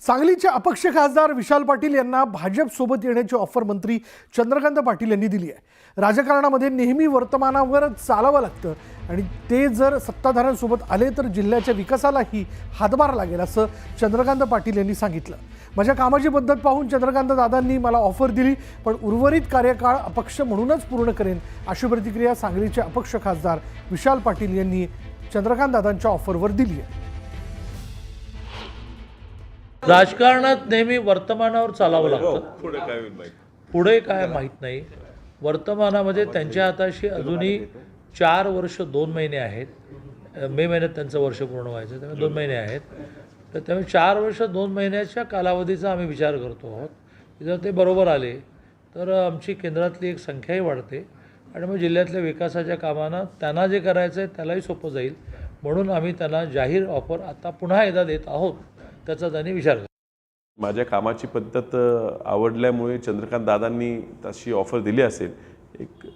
सांगलीचे अपक्ष खासदार विशाल पाटील यांना भाजप सोबत येण्याची ऑफर मंत्री चंद्रकांत पाटील यांनी दिली आहे। राजकारणामध्ये नेहमी वर्तमानावरच चालावं लागतं आणि ते जर सत्ताधाऱ्यांसोबत आले तर जिल्ह्याच्या विकासालाही हातभार लागेल असं चंद्रकांत पाटील यांनी सांगितलं। माझ्या कामाची पद्धत पाहून चंद्रकांत दादांनी मला ऑफर दिली, पण उर्वरित कार्यकाळ अपक्ष म्हणूनच पूर्ण करेन अशी प्रतिक्रिया सांगलीचे अपक्ष खासदार विशाल पाटील यांनी चंद्रकांत दादांच्या ऑफरवर दिली आहे। राजकारणात नेहमी वर्तमानावर चालावं लागतं। पुढे काय माहीत नाही। वर्तमानामध्ये त्यांच्या हाताशी अजूनही 4 वर्ष 2 महिने आहेत। मे महिन्यात त्यांचं वर्ष पूर्ण व्हायचं, त्यामुळे 2 महिने आहेत। तर त्यामुळे 4 वर्ष 2 महिन्याच्या कालावधीचा आम्ही विचार करतो आहोत। जर ते बरोबर आले तर आमची केंद्रातली एक संख्याही वाढते आणि मग जिल्ह्यातल्या विकासाच्या कामांना त्यांना जे करायचं आहे त्यालाही सोपं जाईल, म्हणून आम्ही त्यांना जाहीर ऑफर आता पुन्हा एकदा देत आहोत। त्याचा त्यांनी विचार करा। माझ्या कामाची पद्धत आवडल्यामुळे चंद्रकांत दादांनी तशी ऑफर दिली असेल। एक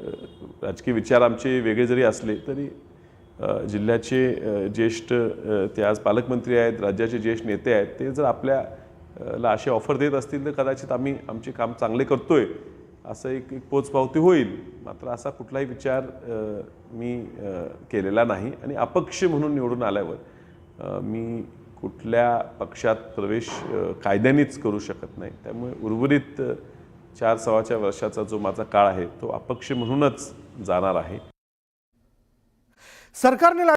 राजकीय विचार आमचे वेगळे जरी असले तरी जिल्ह्याचे ज्येष्ठ ते आज पालकमंत्री आहेत, राज्याचे ज्येष्ठ नेते आहेत, ते जर आपल्याला अशी ऑफर देत असतील तर कदाचित आम्ही आमचे काम चांगले करतोय असं एक पोचपावती होईल। मात्र असा कुठलाही विचार मी केलेला नाही आणि अपक्ष म्हणून निवडून आल्यावर मी कुठल्या पक्षात प्रवेश कायद्यानेच करू शकत नाही। त्यामुळे उर्वरित 4-4.25 वर्षाचा जो माझा काळ आहे तो अपक्ष म्हणूनच जाणार आहे। सरकारने